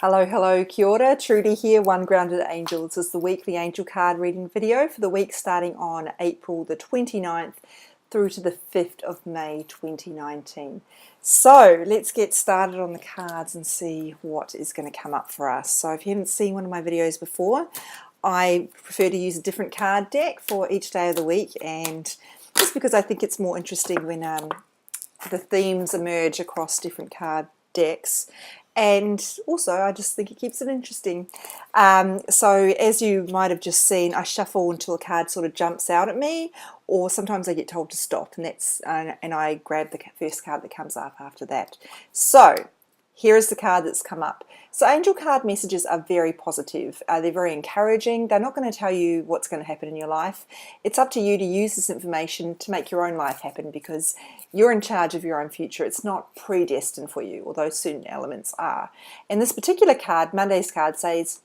Hello, hello, kia ora, Trudy here, One Grounded Angel. This is the weekly angel card reading video for the week starting on April the 29th through to the 5th of May 2019. So let's get started on the cards and see what is going to come up for us. So if you haven't seen one of my videos before, I prefer to use a different card deck for each day of the week, and just because I think it's more interesting when the themes emerge across different card decks. And also, I just think it keeps it interesting. So as you might have just seen, I shuffle until a card sort of jumps out at me, or sometimes I get told to stop, and I grab the first card that comes up after that. So here is the card that's come up. So angel card messages are very positive. They're very encouraging. They're not going to tell you what's going to happen in your life. It's up to you to use this information to make your own life happen, because you're in charge of your own future. It's not predestined for you, although certain elements are. And this particular card, Monday's card, says,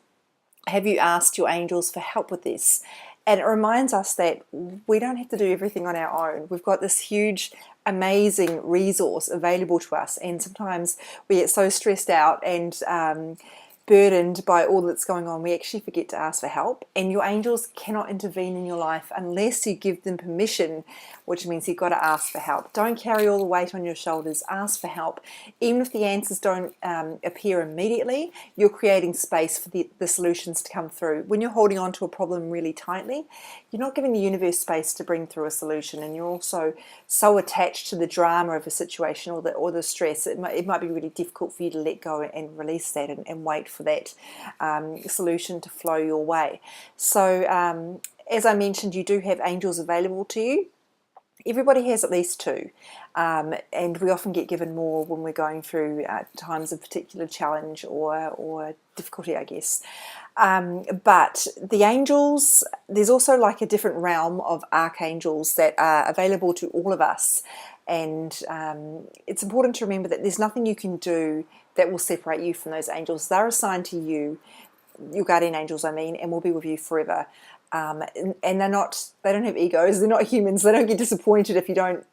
have you asked your angels for help with this? And it reminds us that we don't have to do everything on our own. We've got this huge, amazing resource available to us, and sometimes we get so stressed out and burdened by all that's going on, we actually forget to ask for help. And your angels cannot intervene in your life unless you give them permission, which means you've got to ask for help. Don't carry all the weight on your shoulders. Ask for help. Even if the answers don't appear immediately, you're creating space for the solutions to come through. When you're holding on to a problem really tightly, you're not giving the universe space to bring through a solution, and you're also so attached to the drama of a situation or the stress. It might be really difficult for you to let go and release that and wait for that solution to flow your way. So as I mentioned, you do have angels available to you. Everybody has at least two, and we often get given more when we're going through times of particular challenge or difficulty, I guess. But the angels, there's also like a different realm of archangels that are available to all of us, and it's important to remember that there's nothing you can do that will separate you from those angels. They're assigned to you, your guardian angels, I mean, and will be with you forever. And they don't have egos. They're not humans. They don't get disappointed if you don't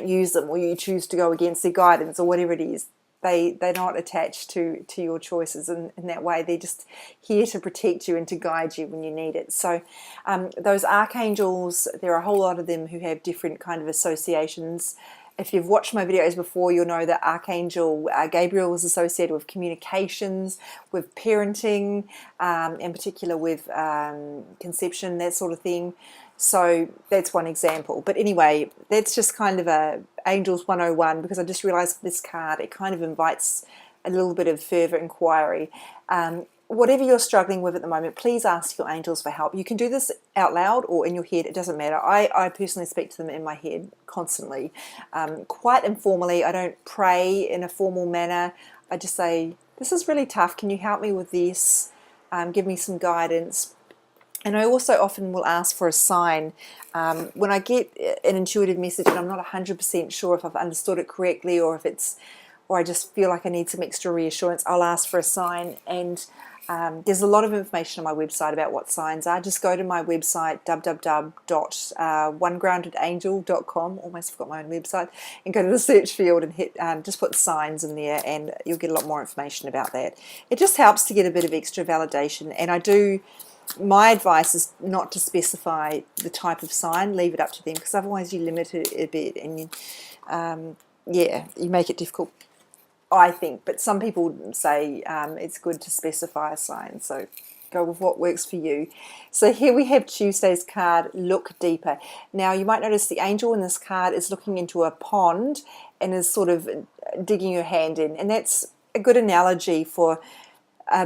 use them, or you choose to go against their guidance or whatever it is. They're not attached to your choices in that way. They're just here to protect you and to guide you when you need it. So those archangels, there are a whole lot of them who have different kind of associations. If you've watched my videos before, you'll know that Archangel Gabriel is associated with communications, with parenting, in particular with conception, that sort of thing. So that's one example. But anyway, that's just kind of a Angels 101, because I just realized this card, it kind of invites a little bit of further inquiry. Whatever you're struggling with at the moment, please ask your angels for help. You can do this out loud or in your head, it doesn't matter. I personally speak to them in my head constantly, quite informally. I don't pray in a formal manner. I just say, this is really tough, can you help me with this? Give me some guidance. And I also often will ask for a sign. When I get an intuitive message and I'm not 100% sure if I've understood it correctly, or I just feel like I need some extra reassurance, I'll ask for a sign. And there's a lot of information on my website about what signs are. Just go to my website, www.onegroundedangel.com. Almost forgot my own website. And go to the search field and just put signs in there, and you'll get a lot more information about that. It just helps to get a bit of extra validation. And my advice is not to specify the type of sign. Leave it up to them, because otherwise you limit it a bit, and you make it difficult, I think. But some people say it's good to specify a sign, so go with what works for you. So here we have Tuesday's card, Look Deeper. Now you might notice the angel in this card is looking into a pond and is sort of digging her hand in, and that's a good analogy for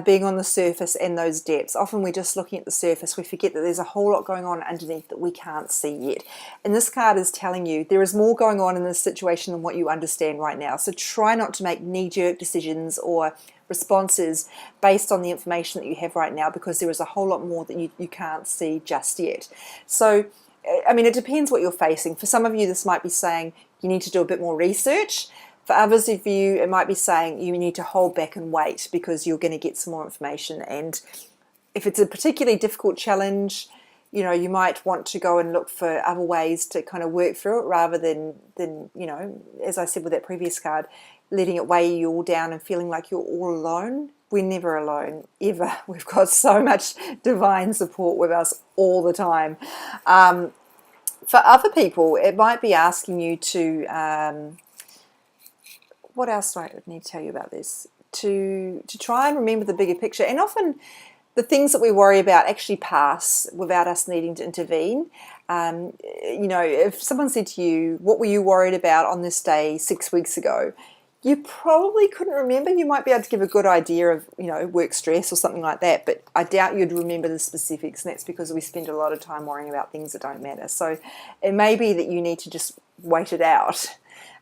being on the surface and those depths. Often we're just looking at the surface. We forget that there's a whole lot going on underneath that we can't see yet. And this card is telling you there is more going on in this situation than what you understand right now. So try not to make knee-jerk decisions or responses based on the information that you have right now, because there is a whole lot more that you can't see just yet. So, I mean, it depends what you're facing. For some of you, this might be saying you need to do a bit more research. For others of you, it might be saying you need to hold back and wait, because you're going to get some more information. And if it's a particularly difficult challenge, you might want to go and look for other ways to kind of work through it, rather than as I said with that previous card, letting it weigh you all down and feeling like you're all alone we're never alone, ever. We've got so much divine support with us all the time. For other people, it might be asking you to, what else do I need to tell you about this? To try and remember the bigger picture. And often the things that we worry about actually pass without us needing to intervene. If someone said to you, what were you worried about on this day 6 weeks ago? You probably couldn't remember. You might be able to give a good idea of, work stress or something like that, but I doubt you'd remember the specifics, and that's because we spend a lot of time worrying about things that don't matter. So it may be that you need to just wait it out.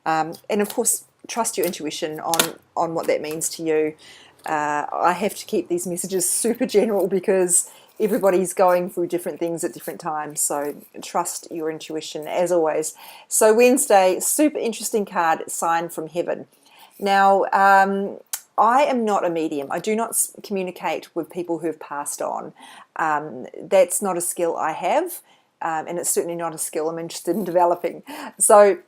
And of course, trust your intuition on what that means to you. I have to keep these messages super general because everybody's going through different things at different times, so trust your intuition as always. So Wednesday, super interesting card, sign from heaven. Now, I am not a medium. I do not communicate with people who have passed on. That's not a skill I have, and it's certainly not a skill I'm interested in developing. So,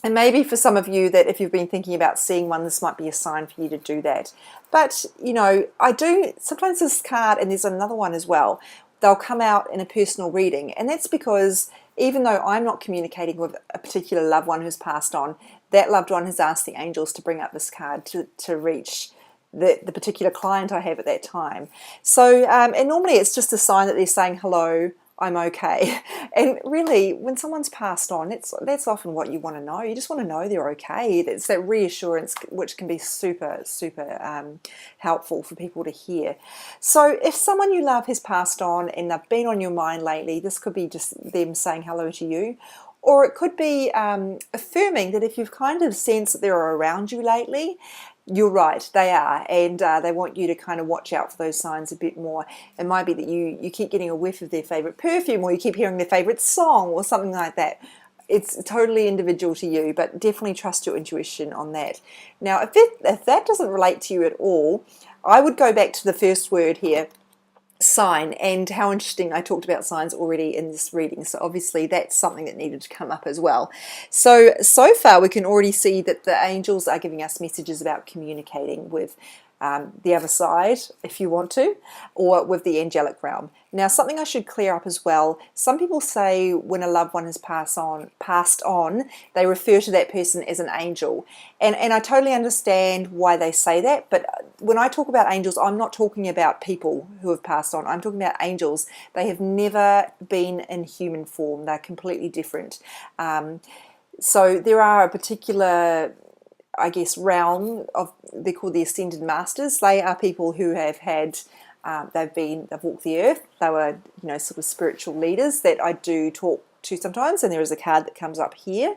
and maybe for some of you that if you've been thinking about seeing one, this might be a sign for you to do that. But, I do, sometimes this card, and there's another one as well, they'll come out in a personal reading. And that's because even though I'm not communicating with a particular loved one who's passed on, that loved one has asked the angels to bring up this card to reach the particular client I have at that time. So, and normally it's just a sign that they're saying, hello, I'm okay. And really, when someone's passed on, that's often what you want to know. You just want to know they're okay. It's that reassurance which can be super, super helpful for people to hear. So if someone you love has passed on and they've been on your mind lately, this could be just them saying hello to you. Or it could be affirming that if you've kind of sensed that they're around you lately, you're right, they are, and they want you to kind of watch out for those signs a bit more. It might be that you keep getting a whiff of their favourite perfume, or you keep hearing their favourite song, or something like that. It's totally individual to you, but definitely trust your intuition on that. Now, if that doesn't relate to you at all, I would go back to the first word here, sign, and how interesting. I talked about signs already in this reading, so obviously that's something that needed to come up as well. So far we can already see that the angels are giving us messages about communicating with the other side, if you want to, or with the angelic realm. Now, something I should clear up as well, some people say when a loved one has passed on, they refer to that person as an angel. And I totally understand why they say that, but when I talk about angels, I'm not talking about people who have passed on. I'm talking about angels. They have never been in human form. They're completely different. So there are a particular, I guess, realm of, they're called the Ascended Masters. They are people who have had, they've walked the earth. They were, sort of spiritual leaders that I do talk to sometimes, and there is a card that comes up here.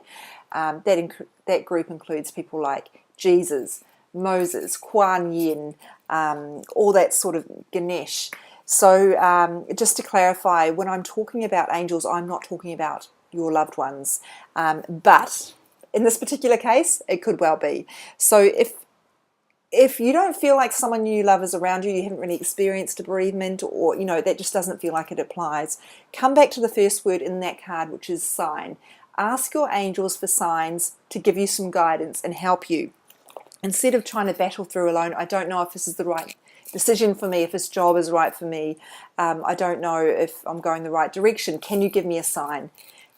That group includes people like Jesus, Moses, Kuan Yin, all that sort of Ganesh. So just to clarify, when I'm talking about angels, I'm not talking about your loved ones, but in this particular case, it could well be. So if you don't feel like someone you love is around you, you haven't really experienced a bereavement, or that just doesn't feel like it applies, come back to the first word in that card, which is sign. Ask your angels for signs to give you some guidance and help you. Instead of trying to battle through alone, I don't know if this is the right decision for me, if this job is right for me, I don't know if I'm going the right direction. Can you give me a sign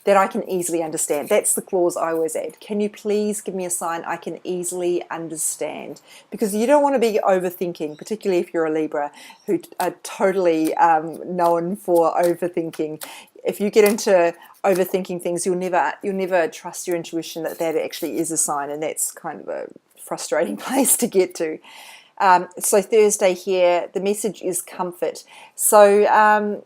that I can easily understand? That's the clause I always add. Can you please give me a sign I can easily understand? Because you don't want to be overthinking, particularly if you're a Libra, who are totally known for overthinking. If you get into overthinking things, you'll never trust your intuition that actually is a sign, and that's kind of a frustrating place to get to. So Thursday here, the message is comfort. So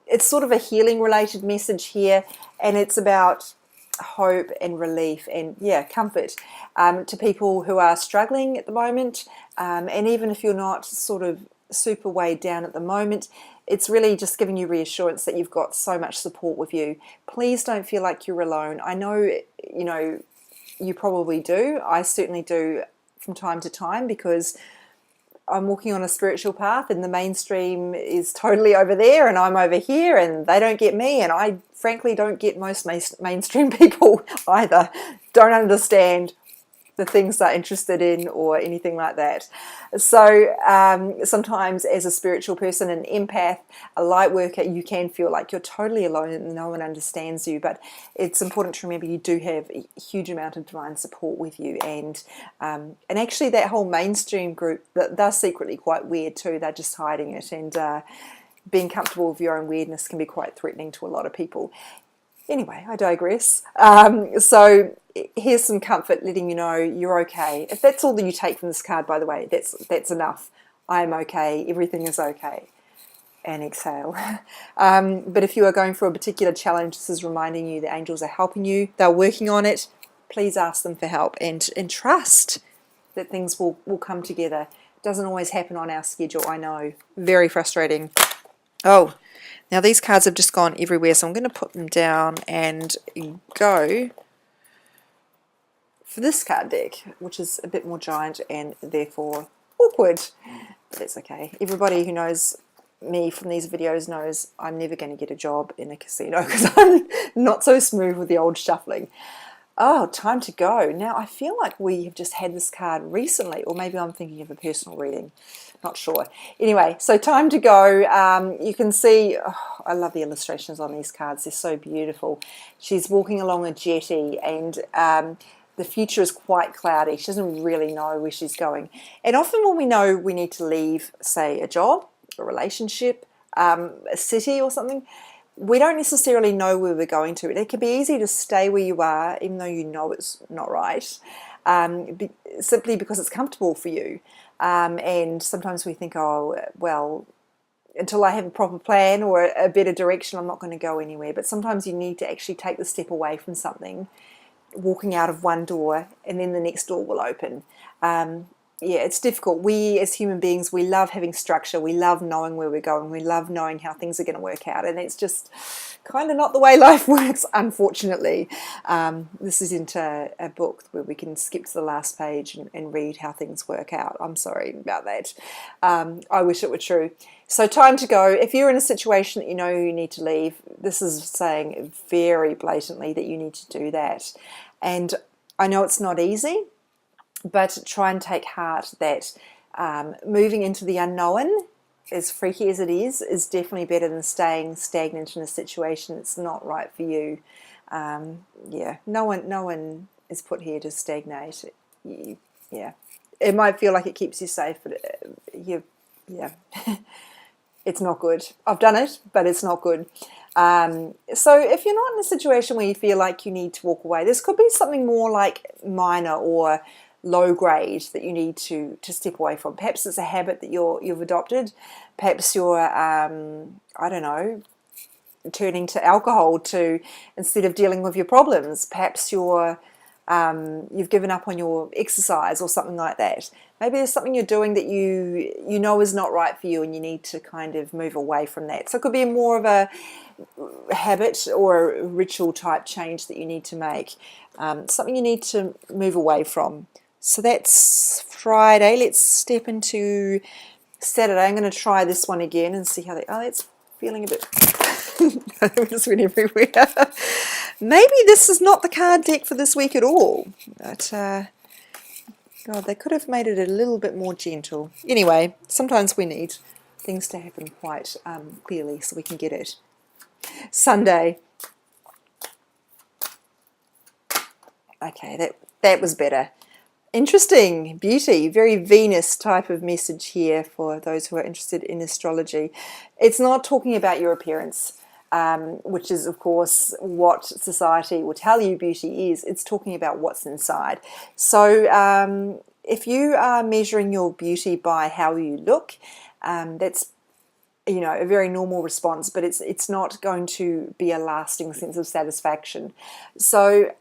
it's sort of a healing related message here, and it's about hope and relief and comfort to people who are struggling at the moment, and even if you're not sort of super weighed down at the moment, it's really just giving you reassurance that you've got so much support with you. Please don't feel like you're alone. I know you probably do. I certainly do from time to time, because I'm walking on a spiritual path and the mainstream is totally over there and I'm over here, and they don't get me, and I frankly don't get most mainstream people either. Don't understand the things they're interested in or anything like that. So sometimes as a spiritual person, an empath, a light worker, you can feel like you're totally alone and no one understands you, but it's important to remember you do have a huge amount of divine support with you, and actually that whole mainstream group, they're secretly quite weird too. They're just hiding it, and being comfortable with your own weirdness can be quite threatening to a lot of people. Anyway, I digress. So here's some comfort, letting you know you're okay. If that's all that you take from this card, by the way, that's enough. I am okay. Everything is okay. And exhale. But if you are going through a particular challenge, this is reminding you the angels are helping you. They're working on it. Please ask them for help and trust that things will come together. It doesn't always happen on our schedule, I know. Very frustrating. Oh, now these cards have just gone everywhere, so I'm going to put them down and go for this card deck, which is a bit more giant and therefore awkward. But that's okay. Everybody who knows me from these videos knows I'm never going to get a job in a casino because I'm not so smooth with the old shuffling. Oh, time to go. Now, I feel like we have just had this card recently, or maybe I'm thinking of a personal reading. Not sure. Anyway, so time to go. You can see, I love the illustrations on these cards. They're so beautiful. She's walking along a jetty, and the future is quite cloudy. She doesn't really know where she's going. And often when we know we need to leave, say, a job, a relationship, a city or something, we don't necessarily know where we're going to. It can be easy to stay where you are, even though you know it's not right, simply because it's comfortable for you. And sometimes we think, oh, well, until I have a proper plan or a better direction, I'm not going to go anywhere. But sometimes you need to actually take the step away from something, walking out of one door, and then the next door will open. Yeah, it's difficult. We as human beings, we love having structure. We love knowing where we're going. We love knowing how things are going to work out. And it's just kind of not the way life works, unfortunately. This isn't a book where we can skip to the last page and read how things work out. I'm sorry about that. I wish it were true. So time to go. If you're in a situation that you know you need to leave, this is saying very blatantly that you need to do that. And I know it's not easy, but try and take heart that moving into the unknown, as freaky as it is definitely better than staying stagnant in a situation that's not right for you. Yeah, no one is put here to stagnate. Yeah, it might feel like it keeps you safe, but yeah, it's not good. I've done it, but it's not good. So if you're not in a situation where you feel like you need to walk away, this could be something more like minor or low grade that you need to step away from. Perhaps it's a habit that you've adopted. Perhaps you're I don't know, turning to alcohol to instead of dealing with your problems. Perhaps you've given up on your exercise or something like that. Maybe there's something you're doing that you know is not right for you, and you need to kind of move away from that. So it could be more of a habit or a ritual type change that you need to make, something you need to move away from. So that's Friday. Let's step into Saturday. I'm going to try this one again and see how that's feeling a bit... it just went everywhere. Maybe this is not the card deck for this week at all. But, God, they could have made it a little bit more gentle. Anyway, sometimes we need things to happen quite clearly so we can get it. Sunday. Okay, that was better. Interesting, beauty, very Venus type of message here for those who are interested in astrology. It's not talking about your appearance, which is, of course, what society will tell you beauty is. It's talking about what's inside. So if you are measuring your beauty by how you look, that's a very normal response, but it's not going to be a lasting sense of satisfaction. So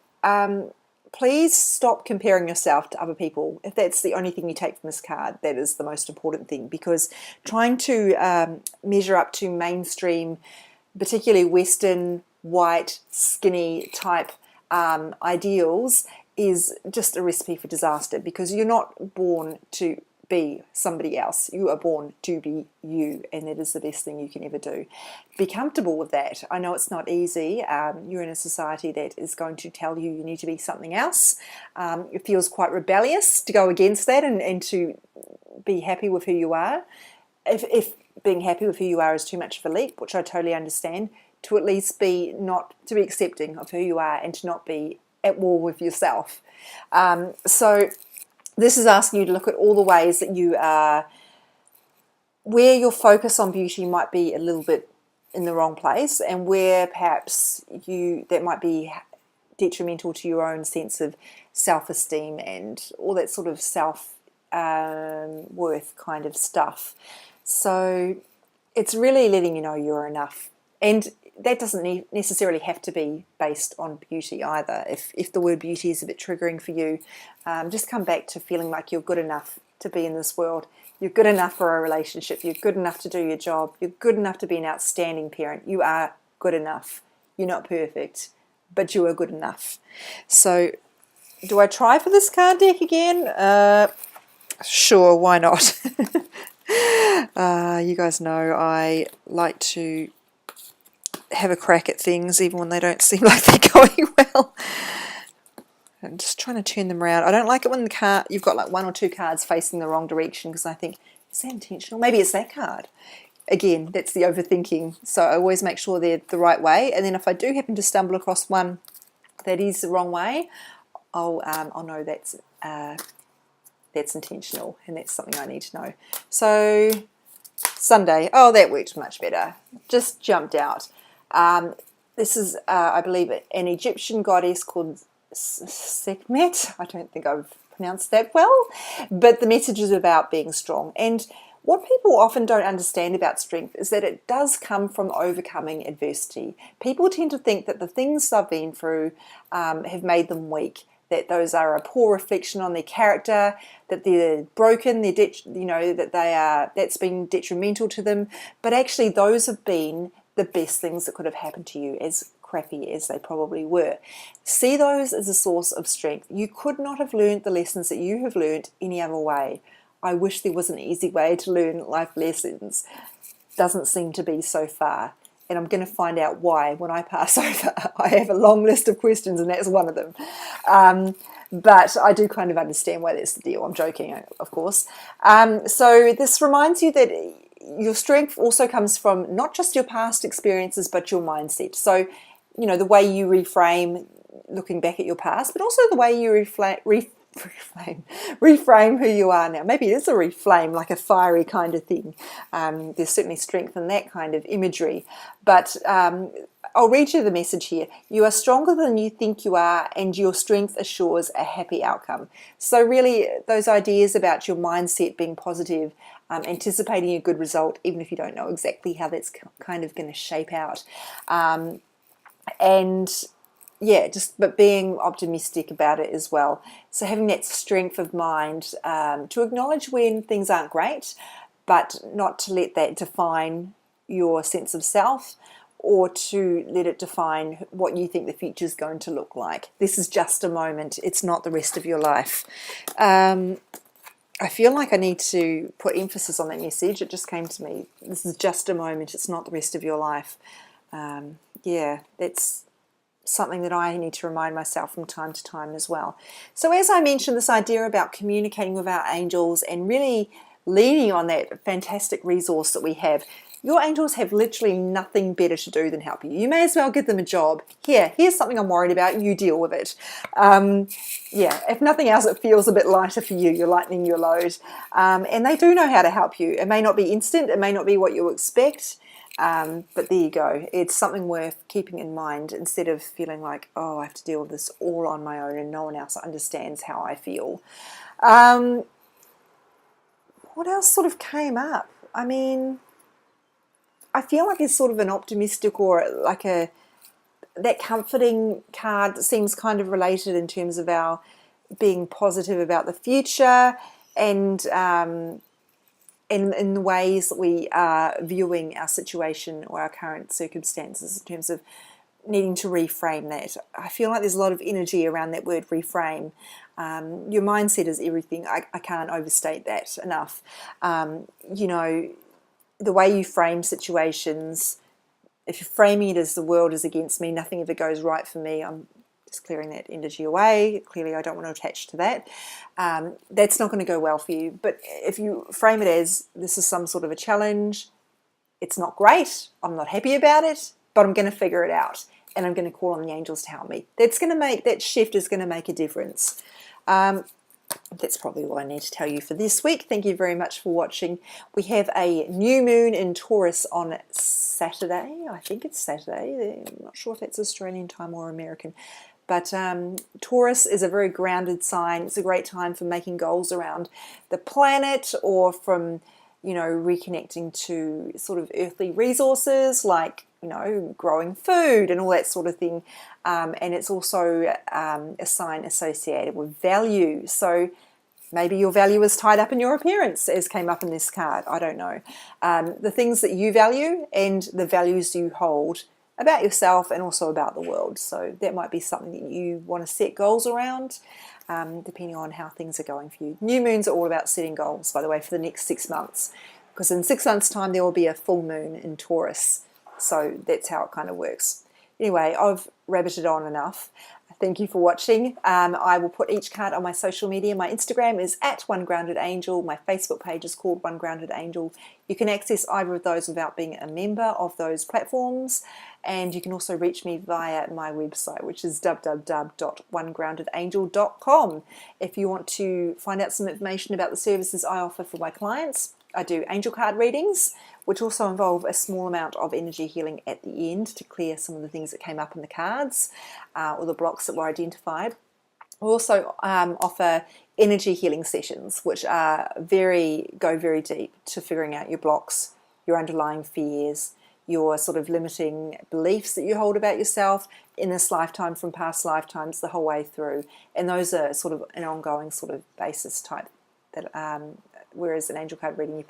please stop comparing yourself to other people. If that's the only thing you take from this card, that is the most important thing, because trying to measure up to mainstream, particularly Western, white, skinny type ideals is just a recipe for disaster, because you're not born to be somebody else. You are born to be you, and that is the best thing you can ever do. Be comfortable with that. I know it's not easy. You're in a society that is going to tell you you need to be something else. It feels quite rebellious to go against that and to be happy with who you are. If being happy with who you are is too much of a leap, which I totally understand, to at least be accepting of who you are and to not be at war with yourself. So this is asking you to look at all the ways that you are, where your focus on beauty might be a little bit in the wrong place, and where perhaps that might be detrimental to your own sense of self-esteem and all that sort of self-worth kind of stuff. So it's really letting you know you're enough. And that doesn't necessarily have to be based on beauty either. If the word beauty is a bit triggering for you, just come back to feeling like you're good enough to be in this world. You're good enough for a relationship. You're good enough to do your job. You're good enough to be an outstanding parent. You are good enough. You're not perfect, but you are good enough. So do I try for this card deck again? Sure, why not? You guys know I like to have a crack at things even when they don't seem like they're going well. I'm just trying to turn them around. I don't like it when you've got like one or two cards facing the wrong direction, because I think, is that intentional? Maybe it's that card. Again, that's the overthinking. So I always make sure they're the right way, and then if I do happen to stumble across one that is the wrong way, I'll know that's intentional, and that's something I need to know. So Sunday, oh, that worked much better. Just jumped out. This is, I believe, an Egyptian goddess called Sekhmet. I don't think I've pronounced that well, but the message is about being strong. And what people often don't understand about strength is that it does come from overcoming adversity. People tend to think that the things they've been through have made them weak, that those are a poor reflection on their character, that they're broken, that's been detrimental to them. But actually, those have been the best things that could have happened to you, as crappy as they probably were. See those as a source of strength. You could not have learned the lessons that you have learned any other way. I wish there was an easy way to learn life lessons. Doesn't seem to be so far. And I'm going to find out why when I pass over. I have a long list of questions, and that's one of them. But I do kind of understand why that's the deal. I'm joking, of course. So this reminds you that your strength also comes from not just your past experiences, but your mindset. So, the way you reframe looking back at your past, but also the way you reframe who you are now. Maybe it is a reflame, like a fiery kind of thing. There's certainly strength in that kind of imagery. But I'll read you the message here. You are stronger than you think you are, and your strength assures a happy outcome. So really, those ideas about your mindset being positive, anticipating a good result, even if you don't know exactly how that's kind of going to shape out. But being optimistic about it as well. So having that strength of mind to acknowledge when things aren't great, but not to let that define your sense of self, or to let it define what you think the future is going to look like. This is just a moment. It's not the rest of your life. I feel like I need to put emphasis on that message. It just came to me. This is just a moment. It's not the rest of your life. That's something that I need to remind myself from time to time as well. So as I mentioned, this idea about communicating with our angels and really leaning on that fantastic resource that we have. Your angels have literally nothing better to do than help you. You may as well give them a job. Here's something I'm worried about. You deal with it. If nothing else, it feels a bit lighter for you. You're lightening your load. And they do know how to help you. It may not be instant. It may not be what you expect. But there you go. It's something worth keeping in mind instead of feeling like, oh, I have to deal with this all on my own and no one else understands how I feel. What else sort of came up? I mean, I feel like it's sort of an optimistic or like that comforting card that seems kind of related in terms of our being positive about the future and in the ways that we are viewing our situation or our current circumstances in terms of needing to reframe that. I feel like there's a lot of energy around that word reframe. Your mindset is everything. I can't overstate that enough. You know, the way you frame situations, if you're framing it as the world is against me, nothing ever goes right for me, I'm just clearing that energy away. Clearly I don't want to attach to that. That's not going to go well for you. But if you frame it as this is some sort of a challenge, it's not great, I'm not happy about it, but I'm going to figure it out and I'm going to call on the angels to help me. That shift is going to make a difference. That's probably all I need to tell you for this week. Thank you very much for watching. We have a new moon in Taurus on Saturday. I think it's Saturday. I'm not sure if that's Australian time or American. But Taurus is a very grounded sign. It's a great time for making goals around the planet or from, you know, reconnecting to sort of earthly resources like, you know, growing food and all that sort of thing. And it's also a sign associated with value. So maybe your value is tied up in your appearance, as came up in this card. I don't know. The things that you value and the values you hold about yourself and also about the world. So that might be something that you want to set goals around, depending on how things are going for you. New moons are all about setting goals, by the way, for the next 6 months, because in 6 months' time there will be a full moon in Taurus. So that's how it kind of works. Anyway, I've rabbited on enough. Thank you for watching. I will put each card on my social media. My Instagram is @OneGroundedAngel. My Facebook page is called One Grounded Angel. You can access either of those without being a member of those platforms. And you can also reach me via my website, which is www.onegroundedangel.com. If you want to find out some information about the services I offer for my clients, I do angel card readings, which also involve a small amount of energy healing at the end to clear some of the things that came up in the cards or the blocks that were identified. We also offer energy healing sessions, which go very deep to figuring out your blocks, your underlying fears, your sort of limiting beliefs that you hold about yourself in this lifetime from past lifetimes the whole way through. And those are sort of an ongoing sort of basis type that whereas an angel card reading,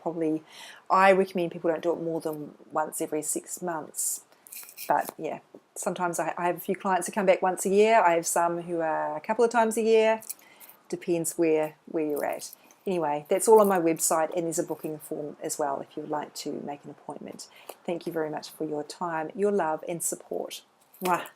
I recommend people don't do it more than once every 6 months. But yeah, sometimes I have a few clients who come back once a year. I have some who are a couple of times a year. Depends where you're at. Anyway, that's all on my website, and there's a booking form as well if you would like to make an appointment. Thank you very much for your time, your love and support. Mwah.